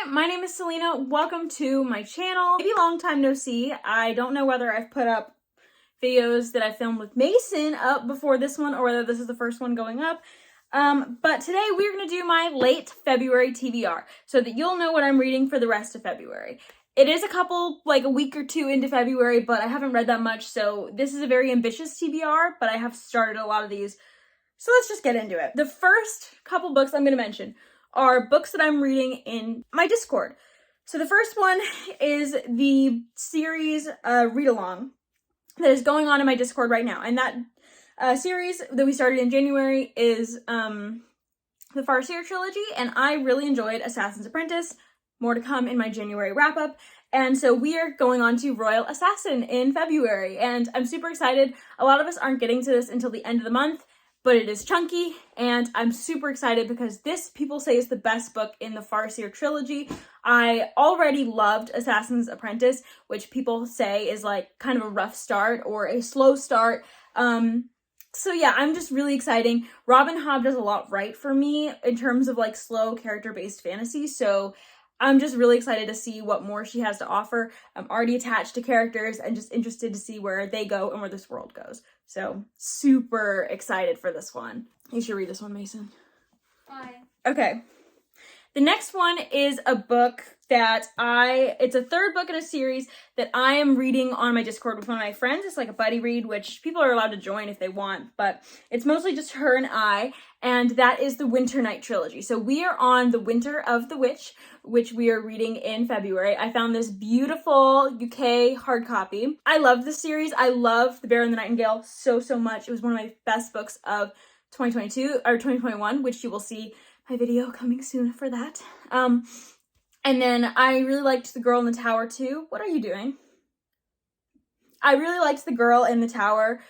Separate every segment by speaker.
Speaker 1: Hi, my name is Selena. Welcome to my channel. Maybe long time no see. I don't know whether I've put up videos that I filmed with Mason up before this one or whether this is the first one going up. But today we're going to do my late February TBR so that you'll know what I'm reading for the rest of February. It is a week or two into February, but I haven't read that much, so this is a very ambitious TBR, but I have started a lot of these. So let's just get into it. The first couple books I'm going to mention are books that I'm reading in my Discord. So the first one is the series read-along that is going on in my Discord right now. And that series that we started in January is the Farseer Trilogy, and I really enjoyed Assassin's Apprentice. More to come in my January wrap-up. And so we are going on to Royal Assassin in February, and I'm super excited. A lot of us aren't getting to this until the end of the month, but it is chunky, and I'm super excited because this, people say, is the best book in the Farseer Trilogy. I already loved Assassin's Apprentice, which people say is like kind of a rough start or a slow start. So yeah, I'm just really excited. Robin Hobb does a lot right for me in terms of like slow character-based fantasy, so I'm just really excited to see what more she has to offer. I'm already attached to characters and just interested to see where they go and where this world goes. So super excited for this one. You should read this one, Mason.
Speaker 2: Bye.
Speaker 1: Okay. The next one is a book that it's a third book in a series that I am reading on my Discord with one of my friends. It's like a buddy read, which people are allowed to join if they want, but it's mostly just her and I, and that is the Winter Night Trilogy. So we are on The Winter of the Witch, which we are reading in February. I found this beautiful UK hard copy. I love this series. I love The Bear and the Nightingale so much. It was one of my best books of 2022 or 2021, which you will see my video coming soon for that. And then I really liked The Girl in the Tower too. What are you doing? I really liked The Girl in the Tower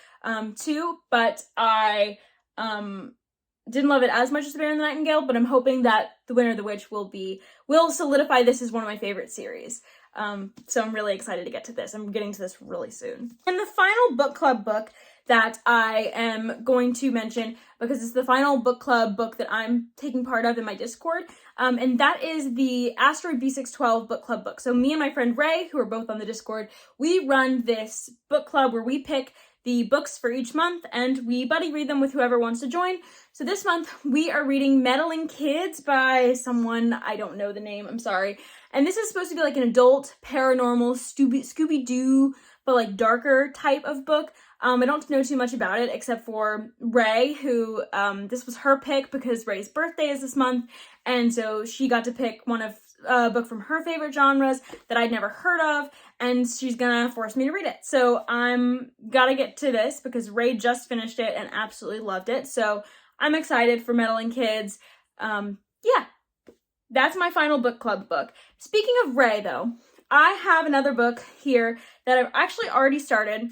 Speaker 1: too, but I didn't love it as much as The Bear and the Nightingale, but I'm hoping that The Winter of the Witch will solidify this as one of my favorite series. So I'm really excited to get to this. I'm getting to this really soon. And the final book club book that I am going to mention, because it's the final book club book that I'm taking part of in my Discord, and that is the Asteroid B612 book club book. So me and my friend Ray, who are both on the Discord, we run this book club where we pick the books for each month and we buddy read them with whoever wants to join. So this month we are reading Meddling Kids by someone, I don't know the name, I'm sorry. And this is supposed to be like an adult paranormal Scooby-Doo, but like darker type of book. I don't know too much about it except for Ray, who this was her pick because Ray's birthday is this month, and so she got to pick one of a book from her favorite genres that I'd never heard of, and she's gonna force me to read it. So I'm gotta get to this because Ray just finished it and absolutely loved it. So I'm excited for Meddling Kids. Yeah, that's my final book club book. Speaking of Ray though, I have another book here that I've actually already started,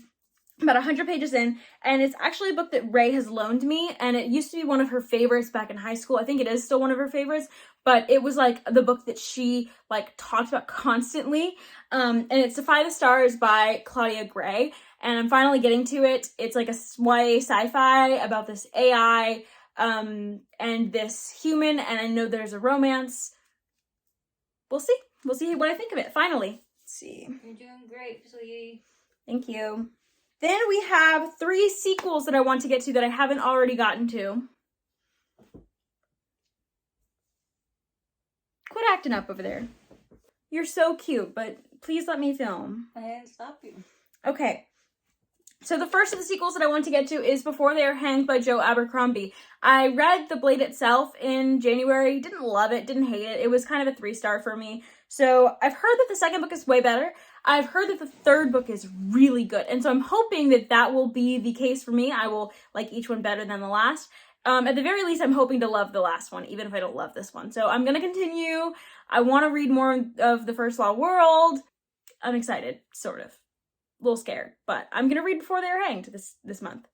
Speaker 1: about 100 pages in, and it's actually a book that Ray has loaned me, and it used to be one of her favorites back in high school. I think it is still one of her favorites, but it was like the book that she like talked about constantly, and it's Defy the Stars by Claudia Gray, and I'm finally getting to it. It's like a YA sci-fi about this AI and this human, and I know there's a romance. We'll see what I think of it, finally. Let's see.
Speaker 2: You're doing great, sweetie.
Speaker 1: Thank you. Then we have 3 sequels that I want to get to that I haven't already gotten to. Quit acting up over there. You're so cute, but please let me film.
Speaker 2: I didn't stop you.
Speaker 1: Okay. So the first of the sequels that I want to get to is Before They Are Hanged by Joe Abercrombie. I read The Blade itself in January. Didn't love it, didn't hate it. It was kind of a 3-star for me. So I've heard that the second book is way better. I've heard that the third book is really good. And so I'm hoping that that will be the case for me. I will like each one better than the last. At the very least, I'm hoping to love the last one, even if I don't love this one. So I'm going to continue. I want to read more of The First Law World. I'm excited, sort of. A little scared, but I'm going to read Before They Are Hanged this month.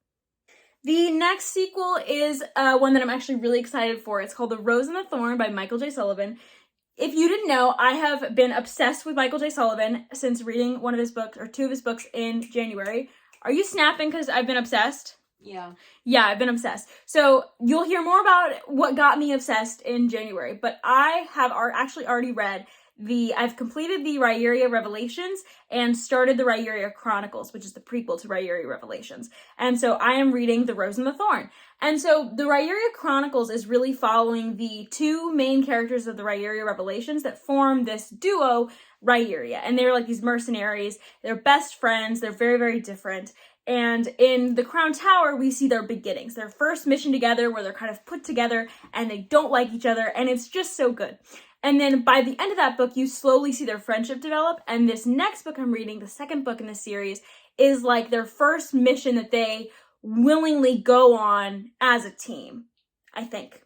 Speaker 1: The next sequel is one that I'm actually really excited for. It's called The Rose and the Thorn by Michael J. Sullivan. If you didn't know, I have been obsessed with Michael J. Sullivan since reading one of his books, or 2 of his books in January. Are you snapping because I've been obsessed?
Speaker 2: Yeah.
Speaker 1: Yeah, I've been obsessed. So you'll hear more about what got me obsessed in January, but I have actually already read I've completed the Rhyuria Revelations and started the Rhyuria Chronicles, which is the prequel to Rhyuria Revelations. And so I am reading The Rose and the Thorn. And so the Rhyuria Chronicles is really following the two main characters of the Rhyuria Revelations that form this duo, Rhyuria. And they're like these mercenaries. They're best friends. They're very, very different. And in the Crown Tower, we see their beginnings, their first mission together where they're kind of put together and they don't like each other. And it's just so good. And then by the end of that book, you slowly see their friendship develop. And this next book I'm reading, the second book in the series, is like their first mission that they willingly go on as a team, I think.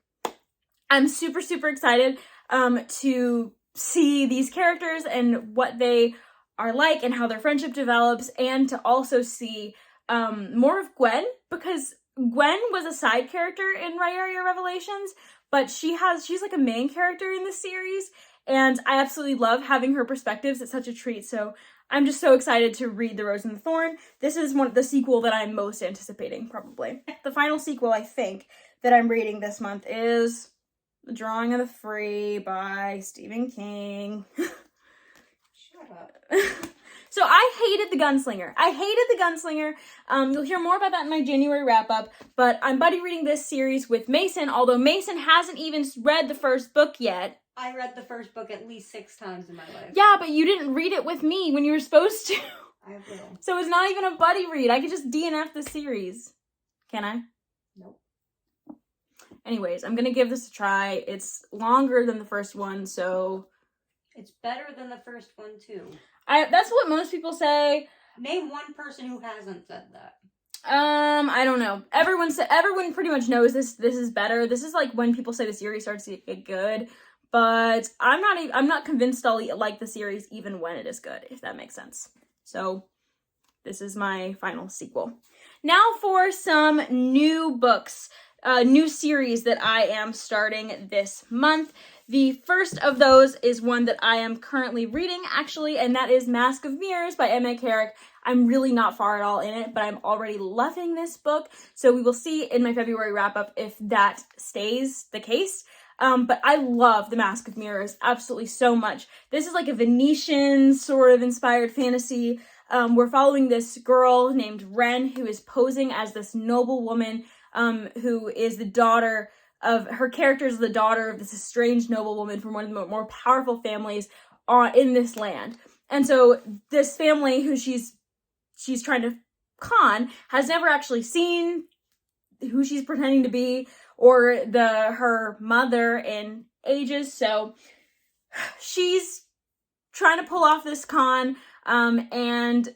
Speaker 1: I'm super, super excited to see these characters and what they are like and how their friendship develops, and to also see more of Gwen, because Gwen was a side character in Rhyuria Revelations, but she's like a main character in this series, and I absolutely love having her perspectives. It's such a treat. So I'm just so excited to read The Rose and the Thorn. This is the sequel that I'm most anticipating, probably. The final sequel, I think, that I'm reading this month is The Drawing of the Free by Stephen King.
Speaker 2: Shut up.
Speaker 1: So I hated The Gunslinger. You'll hear more about that in my January wrap-up, but I'm buddy reading this series with Mason, although Mason hasn't even read the first book yet.
Speaker 2: I read the first book at least 6 times in my life.
Speaker 1: Yeah, but you didn't read it with me when you were supposed to.
Speaker 2: I will.
Speaker 1: So it's not even a buddy read. I could just DNF the series. Can I?
Speaker 2: Nope.
Speaker 1: Anyways, I'm gonna give this a try. It's longer than the first one, so...
Speaker 2: It's better than the first one, too.
Speaker 1: That's what most people say.
Speaker 2: Name one person who hasn't said that.
Speaker 1: I don't know. Everyone pretty much knows this is better. This is like when people say the series starts to get good, but I'm not convinced I'll like the series even when it is good, if that makes sense. So this is my final sequel. Now for some new books, new series that I am starting this month. The first of those is one that I am currently reading, actually, and that is Mask of Mirrors by M.A. Carrick. I'm really not far at all in it, but I'm already loving this book, so we will see in my February wrap-up if that stays the case. But I love The Mask of Mirrors absolutely so much. This is like a Venetian sort of inspired fantasy. We're following this girl named Wren, who is posing as this noble woman who is the daughter of, her character is the daughter of this estranged noblewoman from one of the more powerful families in this land. And so this family who she's trying to con has never actually seen who she's pretending to be or her mother in ages. So she's trying to pull off this con, and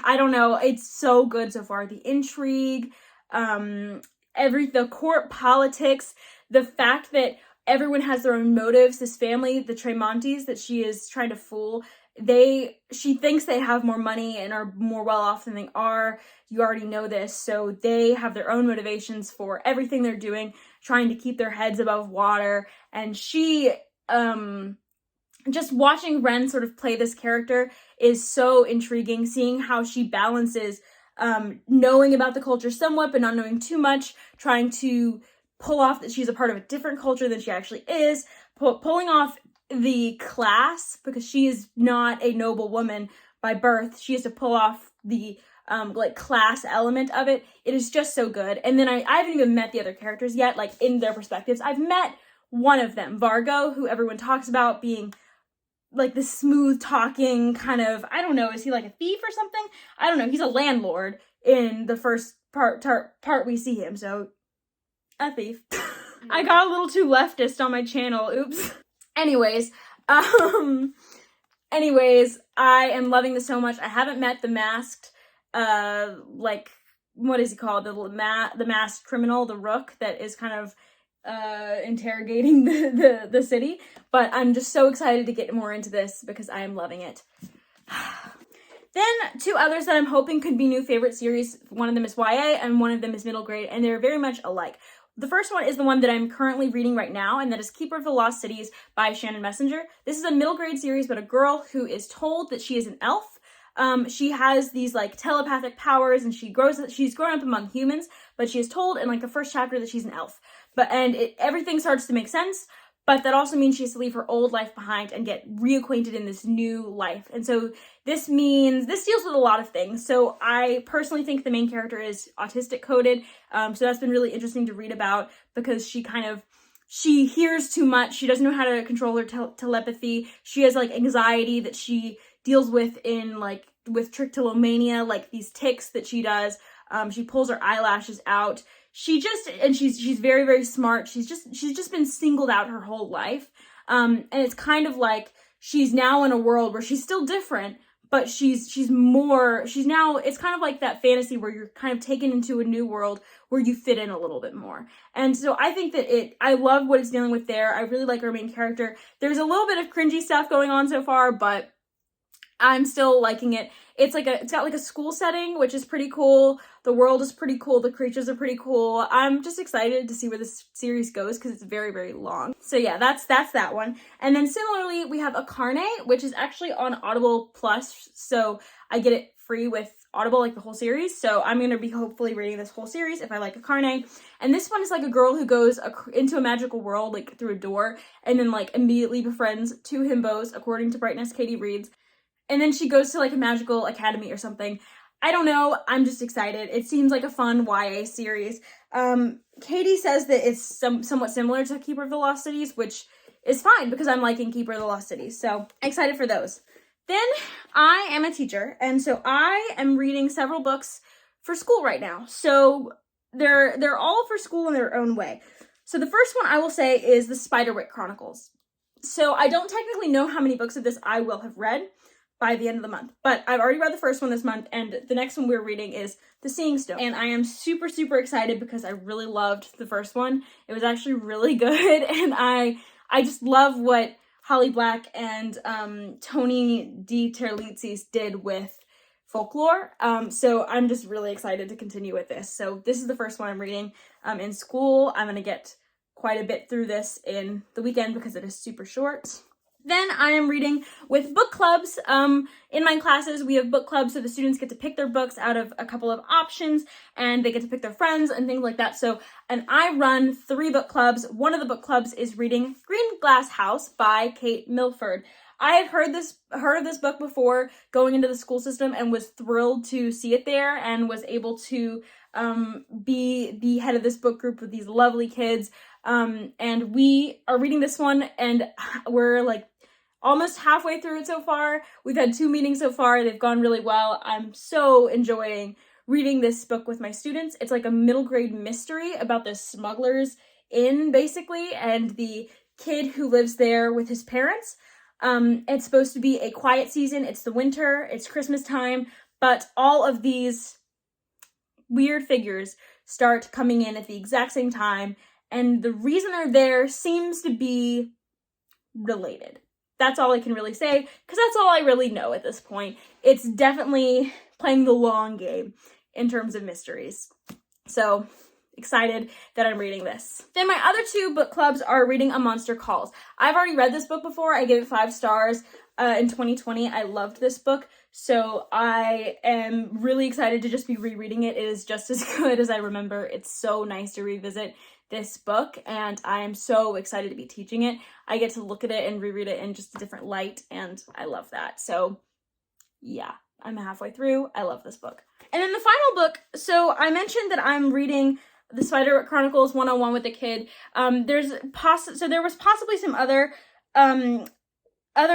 Speaker 1: I don't know, it's so good so far. The intrigue, the court politics, the fact that everyone has their own motives. This family, the Tremontis, that she is trying to fool, she thinks they have more money and are more well off than they are. You already know this. So they have their own motivations for everything they're doing, trying to keep their heads above water. And she, just watching Wren sort of play this character is so intriguing, seeing how she balances knowing about the culture somewhat, but not knowing too much, trying to pull off that she's a part of a different culture than she actually is, pulling off the class, because she is not a noble woman by birth. She has to pull off the class element of it. It is just so good. And then I haven't even met the other characters yet, like in their perspectives. I've met one of them, Vargo, who everyone talks about being like this smooth talking kind of, I don't know, is he like a thief or something? I don't know. He's a landlord in the first part we see him. So a thief. I got a little too leftist on my channel. Oops. Anyways, I am loving this so much. I haven't met the masked, what is he called? The masked criminal, the Rook, that is kind of interrogating the city. But I'm just so excited to get more into this because I am loving it. Then two others that I'm hoping could be new favorite series. One of them is YA and one of them is middle grade, and they're very much alike. The first one is the one that I'm currently reading right now, and that is Keeper of the Lost Cities by Shannon Messenger. This is a middle grade series about a girl who is told that she is an elf, She has these like telepathic powers, and she's grown up among humans, but she is told in like the first chapter that she's an elf. Everything starts to make sense, but that also means she has to leave her old life behind and get reacquainted in this new life. And so this deals with a lot of things. So I personally think the main character is autistic coded. So that's been really interesting to read about, because she hears too much. She doesn't know how to control her telepathy. She has like anxiety that she deals with with trichotillomania, like these tics that she does. She pulls her eyelashes out. She's very, very smart. She's just been singled out her whole life. And it's kind of like she's now in a world where she's still different, but it's kind of like that fantasy where you're kind of taken into a new world where you fit in a little bit more. And so I think that I love what it's dealing with there. I really like our main character. There's a little bit of cringy stuff going on so far, but I'm still liking it. It's got like a school setting, which is pretty cool. The world is pretty cool. The creatures are pretty cool. I'm just excited to see where this series goes, because it's very, very long. So yeah, that's that one. And then similarly, we have Akarne, which is actually on Audible Plus. So I get it free with Audible, like the whole series. So I'm going to be hopefully reading this whole series if I like Akarne. And this one is like a girl who goes into a magical world, like through a door, and then like immediately befriends two himbos, according to Brightness Katie reads. And then she goes to like a magical academy or something. I don't know. I'm just excited. It seems like a fun YA series. Katie says that it's somewhat similar to Keeper of the Lost Cities, which is fine because I'm liking Keeper of the Lost Cities. So excited for those. Then I am a teacher, and so I am reading several books for school right now. So they're all for school in their own way. So the first one I will say is the Spiderwick Chronicles. So I don't technically know how many books of this I will have read by the end of the month, but I've already read the first one this month, and the next one we're reading is The Seeing Stone. And I am super, super excited because I really loved the first one. It was actually really good, and I just love what Holly Black and Tony D. Terlizzi did with folklore. So I'm just really excited to continue with this. So this is the first one I'm reading in school. I'm gonna get quite a bit through this in the weekend because it is super short. Then I am reading with book clubs. In my classes, we have book clubs, so the students get to pick their books out of a couple of options, and they get to pick their friends and things like that. And I run 3 book clubs. One of the book clubs is reading Green Glass House by Kate Milford. I had heard of this book before going into the school system and was thrilled to see it there, and was able to be the head of this book group with these lovely kids. And we are reading this one, and we're like almost halfway through it so far. We've had 2 meetings so far. They've gone really well. I'm so enjoying reading this book with my students. It's like a middle grade mystery about the smugglers inn, basically, and the kid who lives there with his parents. It's supposed to be a quiet season. It's the winter, it's Christmas time, but all of these weird figures start coming in at the exact same time, and the reason they're there seems to be related. That's all I can really say, because that's all I really know at this point. It's definitely playing the long game in terms of mysteries. So excited that I'm reading this. Then my other 2 book clubs are reading A Monster Calls. I've already read this book before. I gave it 5 stars in 2020. I loved this book, so I am really excited to just be rereading it. It is just as good as I remember. It's so nice to revisit this book, and I am so excited to be teaching it. I get to look at it and reread it in just a different light, and I love that. So yeah, I'm halfway through. I love this book. And then the final book, so I mentioned that I'm reading the Spiderwick Chronicles 101 with the kid. There was possibly some other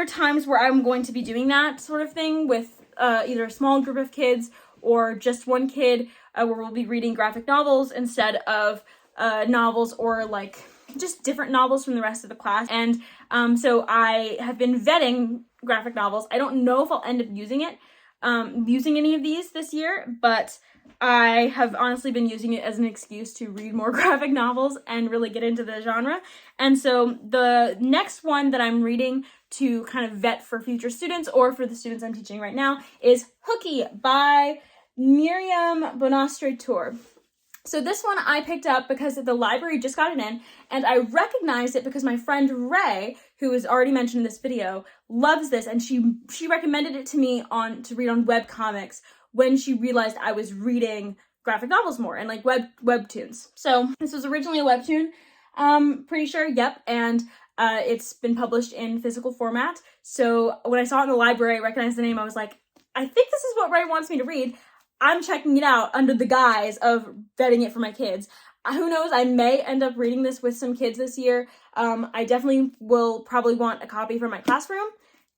Speaker 1: times where I'm going to be doing that sort of thing with either a small group of kids or just one kid, where we'll be reading graphic novels instead of novels, or like just different novels from the rest of the class. And so I have been vetting graphic novels. I don't know if I'll end up using any of these this year, but I have honestly been using it as an excuse to read more graphic novels and really get into the genre. And so the next one that I'm reading to kind of vet for future students, or for the students I'm teaching right now, is Hooky by Miriam Bonastre-Tour. So this one I picked up because the library just got it in, and I recognized it because my friend Ray who is already mentioned in this video, loves this, and she recommended it to me to read on webcomics when she realized I was reading graphic novels more and like webtoons. So this was originally a webtoon, pretty sure, yep, and it's been published in physical format. So when I saw it in the library, I recognized the name, I was like, I think this is what Ray wants me to read. I'm checking it out under the guise of vetting it for my kids. Who knows, I may end up reading this with some kids this year. I definitely will probably want a copy for my classroom,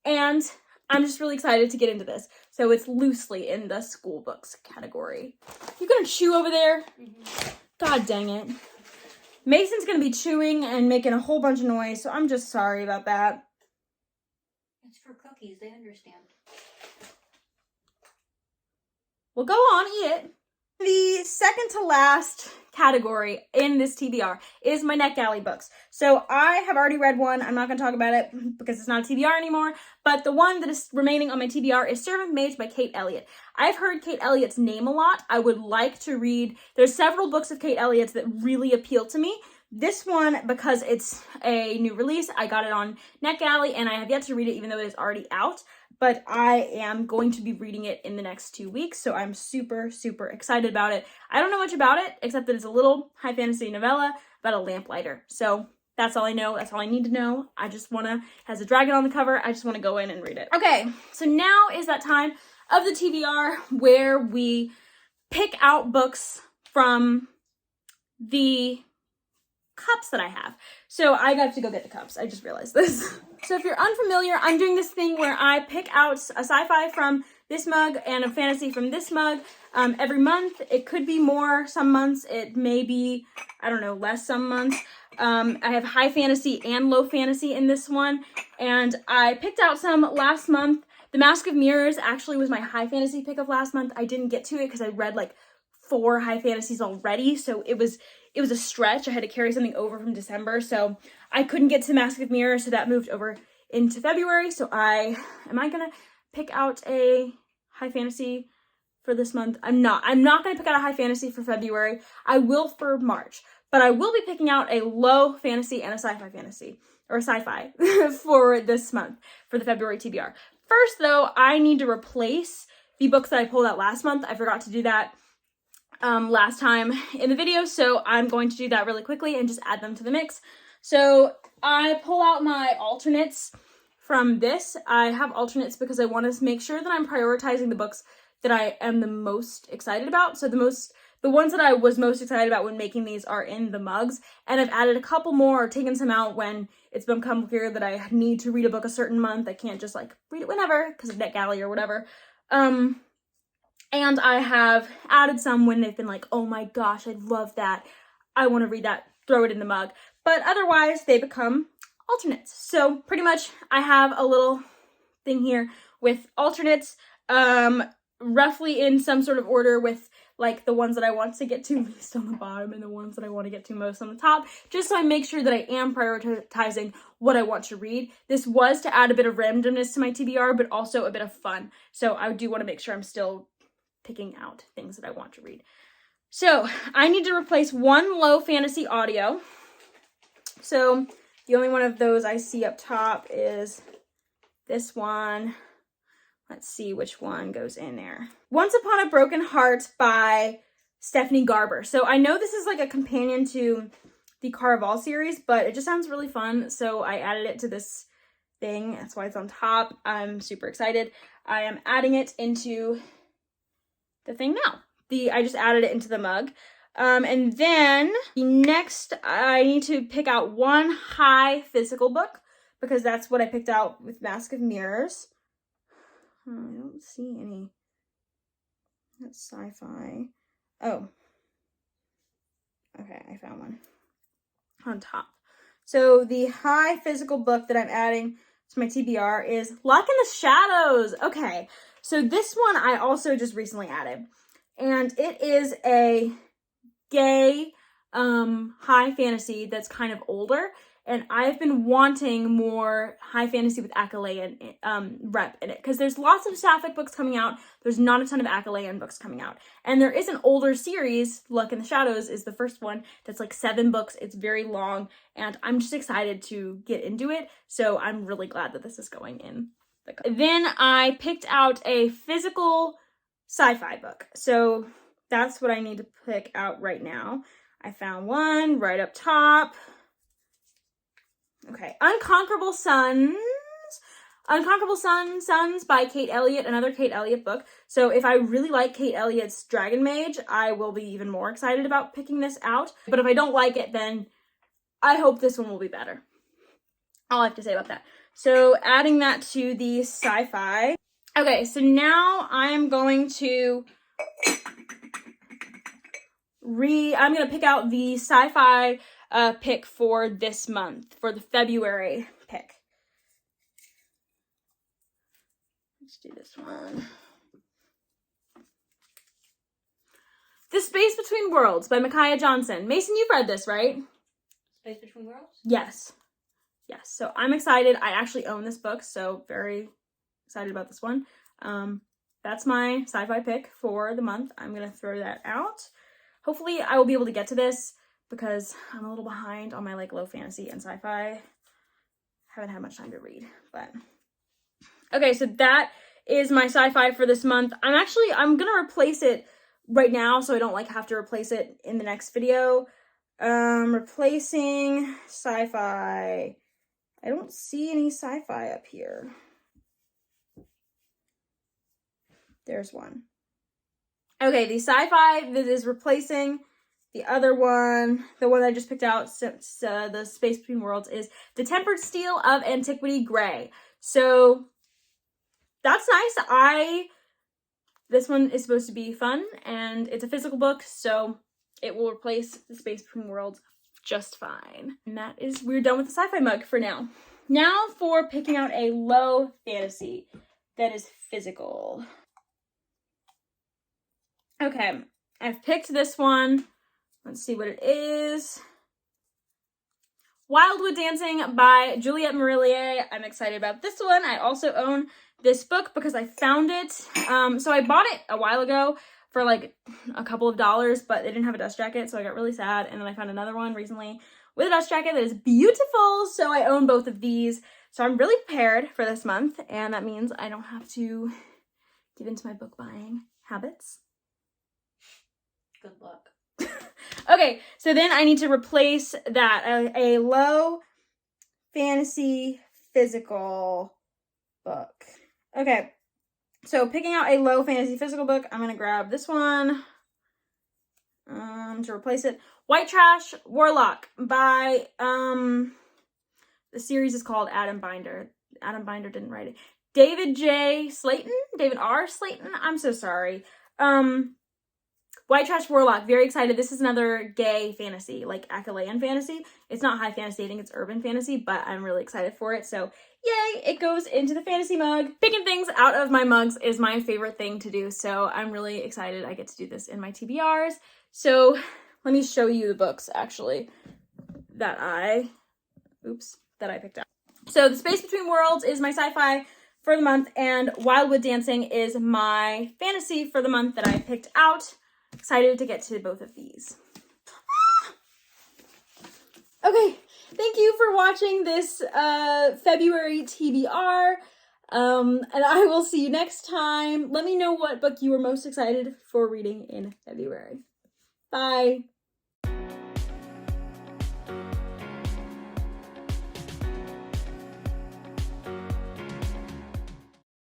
Speaker 1: and I'm just really excited to get into this. So it's loosely in the school books category. You gonna chew over there? Mm-hmm. God dang it. Mason's gonna be chewing and making a whole bunch of noise, so I'm just sorry about that.
Speaker 2: It's for cookies, they understand.
Speaker 1: Well, go on, eat it. The second to last category in this TBR is my NetGalley books. So I have already read one. I'm not going to talk about it because it's not a TBR anymore, but the one that is remaining on my TBR is Servant Mage by Kate Elliott. I've heard Kate Elliott's name a lot. I would like to read, there's several books of Kate Elliott's that really appeal to me. This one, because it's a new release, I got it on NetGalley and I have yet to read it even though it is already out. But I am going to be reading it in the next 2 weeks, so I'm super, super excited about it. I don't know much about it, except that it's a little high fantasy novella about a lamplighter. So that's all I know. That's all I need to know. I just want to, has a dragon on the cover. I just want to go in and read it. Okay, so now is that time of the TBR where we pick out books from the cups that I have. So I got to go get the cups. I just realized this. So if you're unfamiliar, I'm doing this thing where I pick out a sci-fi from this mug and a fantasy from this mug every month. It could be more some months. It may be, I don't know, less some months. I have high fantasy and low fantasy in this one. And I picked out some last month. The Mask of Mirrors actually was my high fantasy pick of last month. I didn't get to it because I read like 4 high fantasies already. So it was a stretch. I had to carry something over from December. So I couldn't get to Mask of Mirrors. So that moved over into February. So am I going to pick out a high fantasy for this month? I'm not going to pick out a high fantasy for February. I will for March, but I will be picking out a low fantasy and a sci-fi fantasy or sci-fi for this month for the February TBR. First though, I need to replace the books that I pulled out last month. I forgot to do that last time in the video, so I'm going to do that really quickly and just add them to the mix. So I pull out my alternates from this. I have alternates because I want to make sure that I'm prioritizing the books that I am the most excited about. So the ones that I was most excited about when making these are in the mugs, and I've added a couple more or taken some out when it's become clear that I need to read a book a certain month. I can't just like read it whenever because of NetGalley or whatever. And I have added some when they've been like, oh my gosh, I love that. I want to read that, throw it in the mug. But otherwise, they become alternates. So pretty much I have a little thing here with alternates, roughly in some sort of order with like the ones that I want to get to least on the bottom and the ones that I want to get to most on the top, just so I make sure that I am prioritizing what I want to read. This was to add a bit of randomness to my TBR, but also a bit of fun. So I do want to make sure I'm still picking out things that I want to read. So I need to replace one low fantasy audio. So the only one of those I see up top is this one. Let's see which one goes in there. Once Upon a Broken Heart by Stephanie Garber. So I know this is like a companion to the Caraval series, but it just sounds really fun. So I added it to this thing. That's why it's on top. I'm super excited. I am adding it into the thing now. I just added it into the mug. And then next I need to pick out one high physical book because that's what I picked out with Mask of Mirrors. I don't see any. That's sci-fi. Oh. Okay, I found one on top. So the high physical book that I'm adding to my TBR is Lock in the Shadows. Okay. So this one I also just recently added, and it is a gay high fantasy that's kind of older, and I've been wanting more high fantasy with Achillean rep in it, because there's lots of sapphic books coming out. There's not a ton of Achillean books coming out, and there is an older series. Luck in the Shadows is the first one that's like 7 books. It's very long, and I'm just excited to get into it, so I'm really glad that this is going in. Then I picked out a physical sci-fi book, so that's what I need to pick out right now. I found one right up top. Okay, Unconquerable Suns by Kate Elliott, another Kate Elliott book. So if I really like Kate Elliott's Dragon Mage, I will be even more excited about picking this out. But if I don't like it, then I hope this one will be better. All I have to say about that. So adding that to the sci-fi. Okay, so now I'm going to I'm going to pick out the sci-fi pick for this month, for the February pick. Let's do this one. The Space Between Worlds by Micaiah Johnson. Mason, you've read this, right?
Speaker 2: Space Between Worlds?
Speaker 1: Yes. Yes, so I'm excited. I actually own this book, so very excited about this one. That's my sci-fi pick for the month. I'm going to throw that out. Hopefully I will be able to get to this because I'm a little behind on my like low fantasy and sci-fi. Haven't had much time to read, but okay, so that is my sci-fi for this month. I'm gonna replace it right now so I don't like have to replace it in the next video. Replacing sci-fi. I don't see any sci-fi up here. There's one. Okay, the sci-fi that is replacing the other one, the one that I just picked out, the Space Between Worlds, is The Tempered Steel of Antiquity Grey. So that's nice. This one is supposed to be fun, and it's a physical book, so it will replace the Space Between Worlds just fine. And that is, we're done with the sci-fi mug for now. Now for picking out a low fantasy that is physical. Okay, I've picked this one. Let's see what it is. Wildwood Dancing by Juliette Mourillier. I'm excited about this one. I also own this book because I found it. So I bought it a while ago for like a couple of dollars, but they didn't have a dust jacket, so I got really sad. And then I found another one recently with a dust jacket that is beautiful, so I own both of these. So I'm really prepared for this month, and that means I don't have to get into my book buying habits.
Speaker 2: Good luck.
Speaker 1: Okay, so then I need to replace that, a low fantasy physical book. Okay, so picking out a low fantasy physical book, I'm going to grab this one to replace it. White Trash Warlock by, the series is called Adam Binder. Adam Binder didn't write it. David R. Slayton, I'm so sorry. White Trash Warlock, very excited. This is another gay fantasy, like Achillean fantasy. It's not high fantasy, I think it's urban fantasy, but I'm really excited for it. So yay, it goes into the fantasy mug. Picking things out of my mugs is my favorite thing to do, so I'm really excited I get to do this in my TBRs. So let me show you the books, actually, that I picked out. So The Space Between Worlds is my sci-fi for the month, and Wildwood Dancing is my fantasy for the month that I picked out. Excited to get to both of these. Okay, thank you for watching this February TBR, and I will see you next time. Let me know what book you were most excited for reading in February. Bye!